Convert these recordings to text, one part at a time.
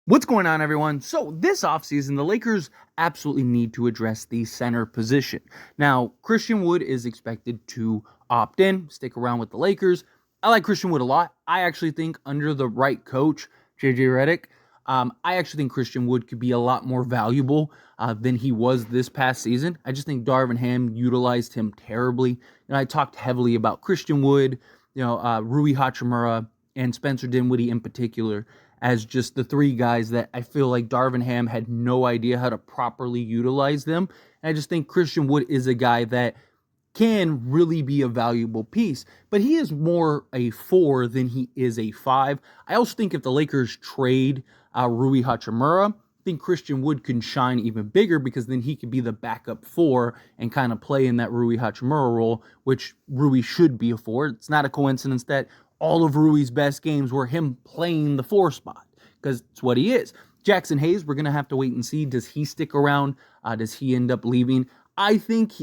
What's going on, everyone? So, this offseason, the Lakers absolutely need to address the center position. Now, Christian Wood is expected to opt in, stick around with the Lakers. I like Christian Wood a lot. I actually think under the right coach, JJ Redick, I actually think Christian Wood could be a lot more valuable than he was this past season. I just think Darvin Ham utilized him terribly. I talked heavily about Christian Wood, Rui Hachimura, and Spencer Dinwiddie in particular as just the three guys that I feel like Darvin Ham had no idea how to properly utilize them. And I just think Christian Wood is a guy that can really be a valuable piece, but he is more a 4 than he is a 5. I also think if the Lakers trade Rui Hachimura, I think Christian Wood can shine even bigger because then he could be the backup 4 and kind of play in that Rui Hachimura role, which Rui should be a 4. It's not a coincidence that all of Rui's best games were him playing the 4 spot because it's what he is. Jackson Hayes, we're going to have to wait and see. Does he stick around? Does he end up leaving? I think,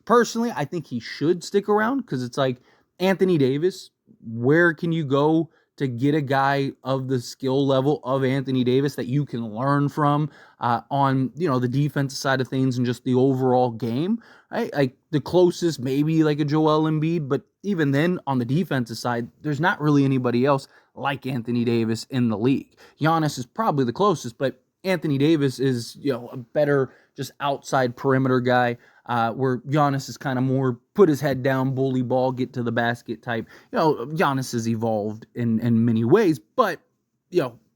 personally, I think he should stick around because it's like Anthony Davis. Where can you go to get a guy of the skill level of Anthony Davis that you can learn from on the defensive side of things and just the overall game? Right? Like the closest, maybe like a Joel Embiid, but even then on the defensive side, there's not really anybody else like Anthony Davis in the league. Giannis is probably the closest, but Anthony Davis is a better just outside perimeter guy. Where Giannis is kind of more put his head down, bully ball, get to the basket type. Giannis has evolved in many ways, but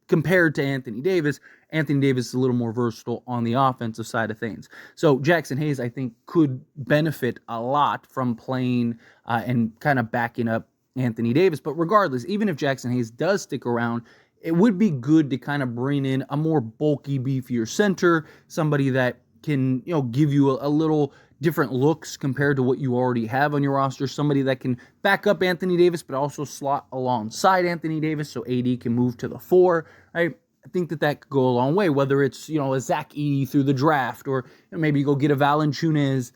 compared to Anthony Davis is a little more versatile on the offensive side of things. So Jackson Hayes, I think, could benefit a lot from playing and kind of backing up Anthony Davis. But regardless, even if Jackson Hayes does stick around, it would be good to kind of bring in a more bulky, beefier center, somebody that can give you a little different looks compared to what you already have on your roster. Somebody that can back up Anthony Davis, but also slot alongside Anthony Davis so AD can move to the 4. Right? I think that could go a long way, whether it's a Zach Edey through the draft or maybe you go get a Valanciunas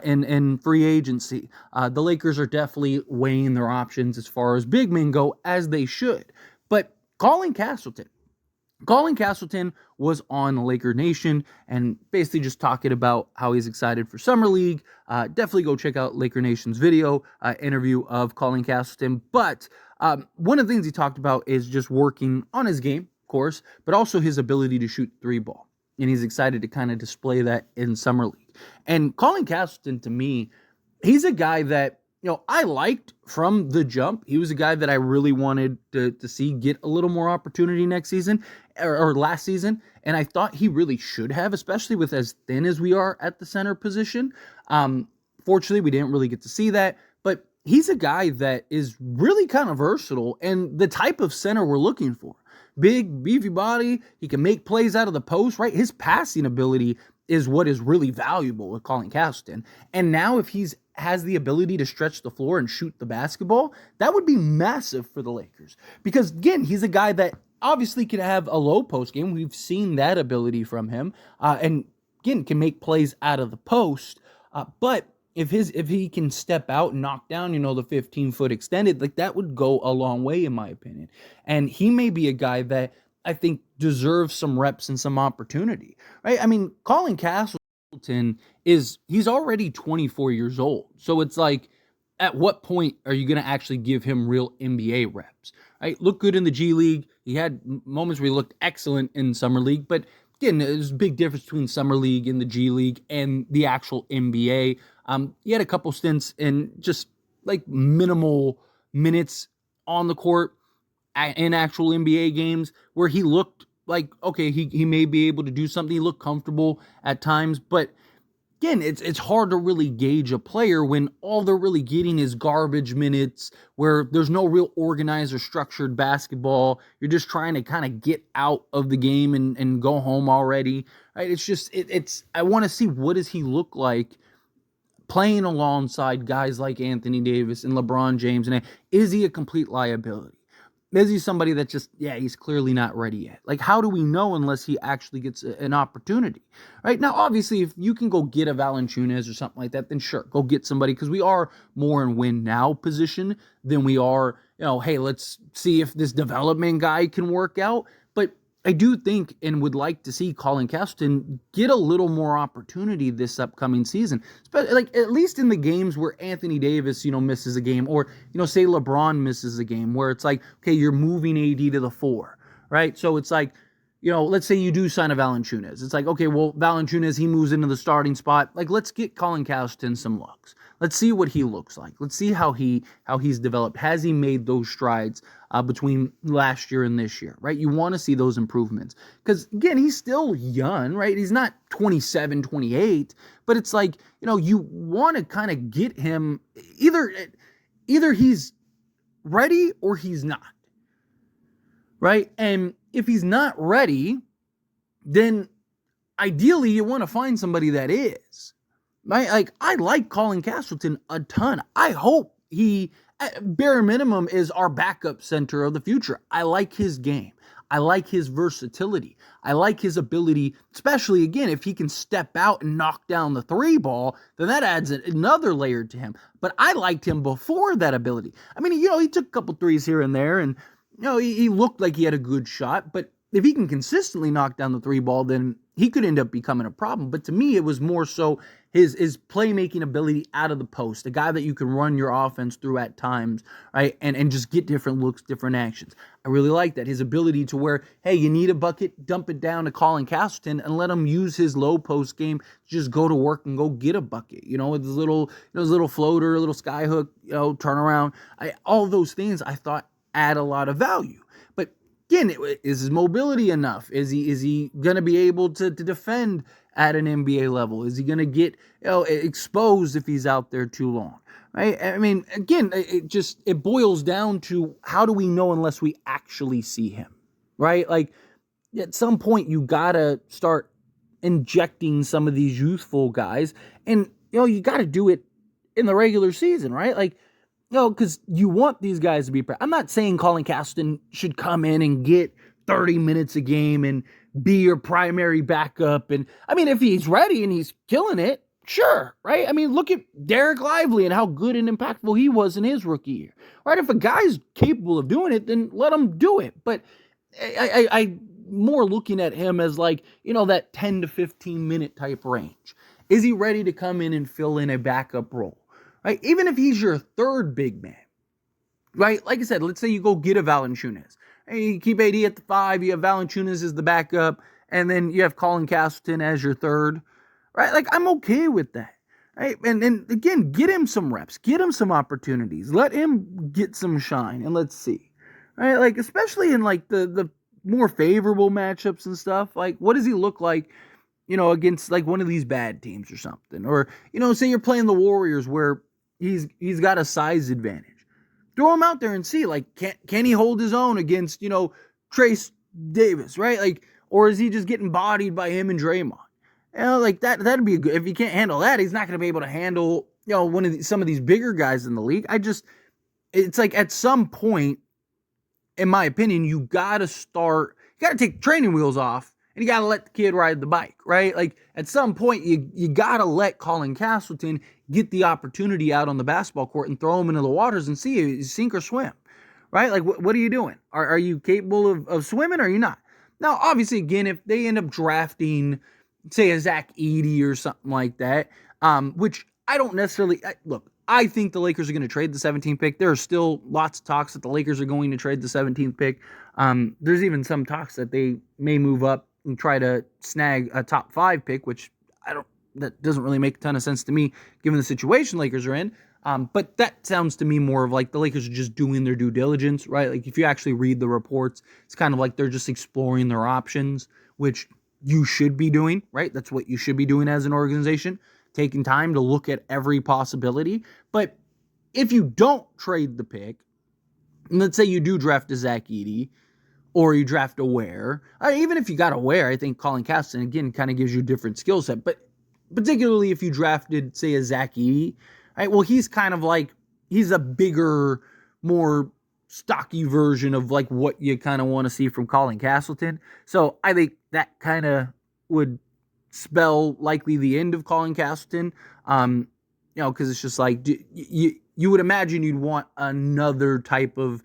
in free agency. The Lakers are definitely weighing their options as far as big men go, as they should. But Colin Castleton was on Laker Nation and basically just talking about how he's excited for Summer League. Definitely go check out Laker Nation's video interview of Colin Castleton. But one of the things he talked about is just working on his game, of course, but also his ability to shoot 3 ball. And he's excited to kind of display that in Summer League. And Colin Castleton, to me, he's a guy that I liked from the jump. He was a guy that I really wanted to see get a little more opportunity next season or last season. And I thought he really should have, especially with as thin as we are at the center position. Fortunately, we didn't really get to see that. But he's a guy that is really kind of versatile and the type of center we're looking for. Big, beefy body. He can make plays out of the post, right? His passing ability is what is really valuable with Colin Castleton. And now if he's has the ability to stretch the floor and shoot the basketball, that would be massive for the Lakers. Because, again, he's a guy that obviously can have a low post game. We've seen that ability from him. And, again, can make plays out of the post. But if he can step out and knock down, the 15-foot extended, like that would go a long way, in my opinion. And he may be a guy that I think deserves some reps and some opportunity, right? I mean, Colin Castleton he's already 24 years old. So it's like, at what point are you going to actually give him real NBA reps, right? Look good in the G League. He had moments where he looked excellent in Summer League, but again, there's a big difference between Summer League and the G League and the actual NBA. He had a couple stints in just like minimal minutes on the court in actual NBA games where he looked like, okay, he may be able to do something. He looked comfortable at times, but again, it's hard to really gauge a player when all they're really getting is garbage minutes where there's no real organized or structured basketball. You're just trying to kind of get out of the game and go home already. Right? It's just, I want to see what does he look like playing alongside guys like Anthony Davis and LeBron James. And is he a complete liability? Is he somebody that just, he's clearly not ready yet? Like, how do we know unless he actually gets an opportunity? Right? Now, obviously, if you can go get a Valanciunas or something like that, then sure, go get somebody because we are more in win now position than we are, hey, let's see if this development guy can work out. But I do think and would like to see Colin Castleton get a little more opportunity this upcoming season. Like at least in the games where Anthony Davis, misses a game, or say LeBron misses a game, where it's like, okay, you're moving AD to the 4, right? So it's like, let's say you do sign a Valanciunas. It's like, okay, well, Valanciunas, he moves into the starting spot. Like, let's get Colin Castleton some looks. Let's see what he looks like. Let's see how he's developed. Has he made those strides between last year and this year, right? You want to see those improvements. Because, again, he's still young, right? He's not 27, 28. But it's like, you want to kind of get him either he's ready or he's not, right? And if he's not ready, then ideally you want to find somebody that is. Right? Like, I like Colin Castleton a ton. I hope he, at bare minimum, is our backup center of the future. I like his game. I like his versatility. I like his ability, especially, again, if he can step out and knock down the 3 ball, then that adds another layer to him. But I liked him before that ability. I mean, he took a couple threes here and there, and he looked like he had a good shot, but if he can consistently knock down the 3 ball, then he could end up becoming a problem. But to me, it was more so his playmaking ability out of the post, a guy that you can run your offense through at times, right? And just get different looks, different actions. I really like that. His ability to where, hey, you need a bucket, dump it down to Colin Castleton and let him use his low post game to just go to work and go get a bucket, with his little floater, little sky hook, turnaround. All those things I thought add a lot of value. But again, is his mobility enough? Is he going to be able to defend at an NBA level? Is he going to get exposed if he's out there too long? Right? I mean, again, it boils down to, how do we know unless we actually see him? Right? Like, at some point you gotta start injecting some of these youthful guys, and you got to do it in the regular season, right? Like, because you want these guys to be. I'm not saying Colin Castleton should come in and get 30 minutes a game and be your primary backup. And I mean, if he's ready and he's killing it, sure, right? I mean, look at Derek Lively and how good and impactful he was in his rookie year, right? If a guy's capable of doing it, then let him do it. But I more looking at him as like, that 10 to 15 minute type range. Is he ready to come in and fill in a backup role? Right? Even if he's your third big man, right? Like I said, let's say you go get a Valanciunas. And you keep AD at the 5, you have Valanciunas as the backup, and then you have Colin Castleton as your third, right? Like, I'm okay with that, right? And again, get him some reps, get him some opportunities, let him get some shine, and let's see, right? Like, especially in like the more favorable matchups and stuff, like, what does he look like, against like one of these bad teams or something? Or, say you're playing the Warriors where he's got a size advantage. Throw him out there and see, like, can he hold his own against, Trace Davis, right? Like, or is he just getting bodied by him and Draymond? Like that'd be a good. If he can't handle that, he's not going to be able to handle, some of these bigger guys in the league. It's like at some point, in my opinion, you got to take training wheels off, and you got to let the kid ride the bike, right? Like, at some point, you got to let Colin Castleton get the opportunity out on the basketball court and throw him into the waters and see if you sink or swim, right? Like, what are you doing? Are you capable of swimming, or are you not? Now, obviously, again, if they end up drafting, say, a Zach Edey or something like that, which I don't necessarily... Look, I think the Lakers are going to trade the 17th pick. There are still lots of talks that the Lakers are going to trade the 17th pick. There's even some talks that they may move up and try to snag a top 5 pick, which that doesn't really make a ton of sense to me, given the situation Lakers are in. But that sounds to me more of like the Lakers are just doing their due diligence, right? Like, if you actually read the reports, it's kind of like they're just exploring their options, which you should be doing, right? That's what you should be doing as an organization, taking time to look at every possibility. But if you don't trade the pick, and let's say you do draft a Zach Edey, or you draft a Ware, even if you got a Ware, I think Colin Castleton, again, kind of gives you a different skill set. But particularly if you drafted, say, a Zach Edey, right? Well, he's kind of like, he's a bigger, more stocky version of like what you kind of want to see from Colin Castleton. So I think that kind of would spell likely the end of Colin Castleton. Because it's just like, you you would imagine you'd want another type of,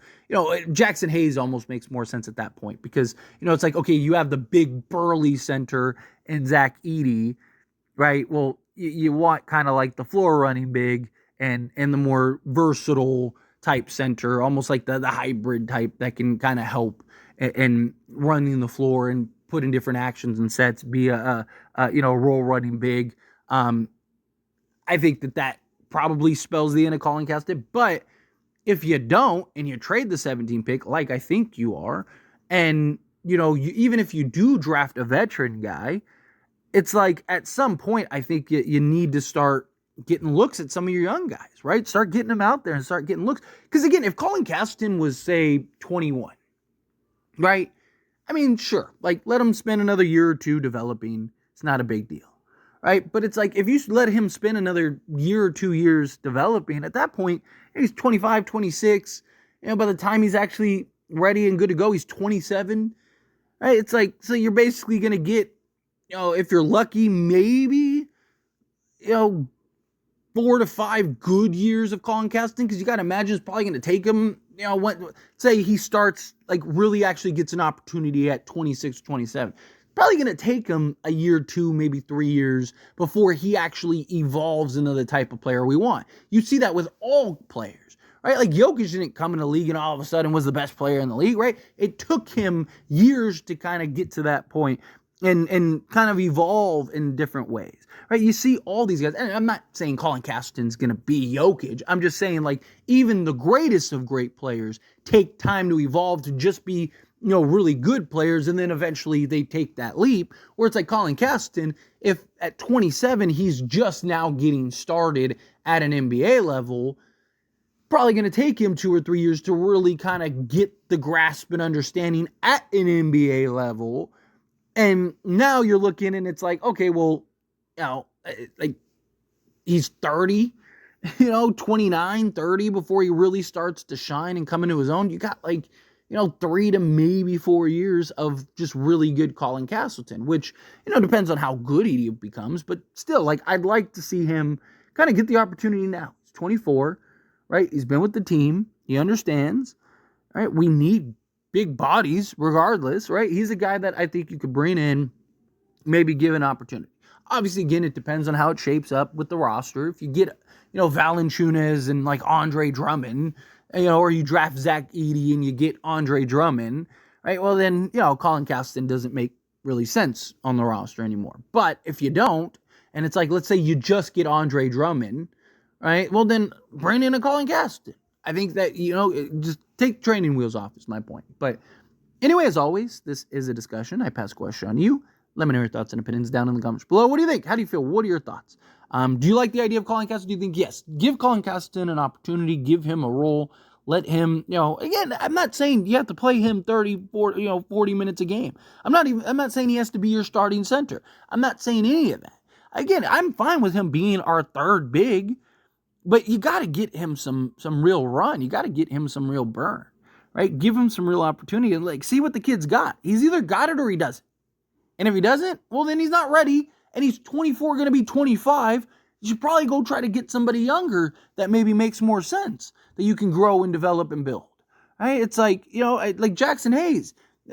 Jackson Hayes almost makes more sense at that point because, it's like, okay, you have the big burly center and Zach Edey, right? Well, you want kind of like the floor running big and the more versatile type center, almost like the hybrid type that can kind of help and running the floor and put in different actions and sets, be a role running big. I think that probably spells the end of Colin Castleton. But if you don't and you trade the 17 pick, like I think you are, and even if you do draft a veteran guy, it's like at some point I think you need to start getting looks at some of your young guys, right? Start getting them out there and start getting looks. Because again, if Colin Castleton was say 21, right? I mean, sure, like let him spend another year or two developing. It's not a big deal. Right? But it's like, if you let him spend another year or 2 years developing, at that point, he's 25, 26. By the time he's actually ready and good to go, he's 27. Right? It's like, so you're basically going to get, if you're lucky, maybe, 4 to 5 good years of Colin Castleton, because you got to imagine it's probably going to take him, say he starts, like really actually gets an opportunity at 26, 27. Probably going to take him a year, 2, maybe 3 years before he actually evolves into the type of player we want. You see that with all players, right? Like Jokic didn't come in the league and all of a sudden was the best player in the league, right? It took him years to kind of get to that point and kind of evolve in different ways, right? You see all these guys, and I'm not saying Colin Castleton's going to be Jokic. I'm just saying, like, even the greatest of great players take time to evolve to just be really good players, and then eventually they take that leap, where it's like Colin Castleton, if at 27 he's just now getting started at an NBA level, probably going to take him 2 or 3 years to really kind of get the grasp and understanding at an NBA level. And now you're looking and it's like, okay, well, like he's 30, 29, 30 before he really starts to shine and come into his own. You got like, 3 to maybe 4 years of just really good Colin Castleton, which, depends on how good he becomes. But still, like, I'd like to see him kind of get the opportunity now. He's 24, right? He's been with the team. He understands, right? We need big bodies regardless, right? He's a guy that I think you could bring in, maybe give an opportunity. Obviously, again, it depends on how it shapes up with the roster. If you get, Valanciunas and like Andre Drummond, or you draft Zach Edey and you get Andre Drummond, right? Well, then, Colin Castleton doesn't make really sense on the roster anymore. But if you don't, and it's like, let's say you just get Andre Drummond, right? Well, then bring in a Colin Castleton. I think that, just take training wheels off is my point. But anyway, as always, this is a discussion. I pass a question on you. Let me know your thoughts and opinions down in the comments below. What do you think? How do you feel? What are your thoughts? Do you like the idea of Colin Castleton? Do you think, yes, give Colin Castleton an opportunity, give him a role, let him, again, I'm not saying you have to play him 30, 40 minutes a game. I'm not saying he has to be your starting center. I'm not saying any of that. Again, I'm fine with him being our third big, but you got to get him some real run. You got to get him some real burn, right? Give him some real opportunity and like see what the kid's got. He's either got it or he doesn't. And if he doesn't, well, then he's not ready. And he's 24, going to be 25. You should probably go try to get somebody younger that maybe makes more sense, that you can grow and develop and build. Right? It's like, like Jackson Hayes.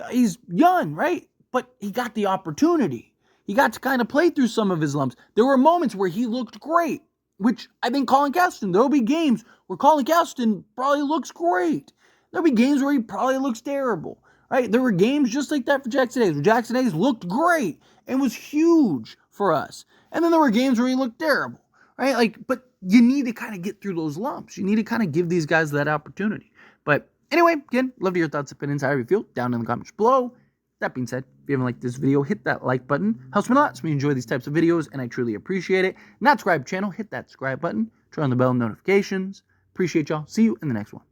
He's young, right? But he got the opportunity. He got to kind of play through some of his lumps. There were moments where he looked great, which I think Colin Castleton, there'll be games where Colin Castleton probably looks great. There'll be games where he probably looks terrible. Right? There were games just like that for Jackson Hayes, where Jackson Hayes looked great and was huge for us. And then there were games where he looked terrible. Right? Like, but you need to kind of get through those lumps. You need to kind of give these guys that opportunity. But anyway, again, love to hear your thoughts, opinions, however you feel, down in the comments below. That being said, if you haven't liked this video, hit that like button. Helps me a lot. So we enjoy these types of videos, and I truly appreciate it. Not subscribe to the channel, hit that subscribe button. Turn on the bell notifications. Appreciate y'all. See you in the next one.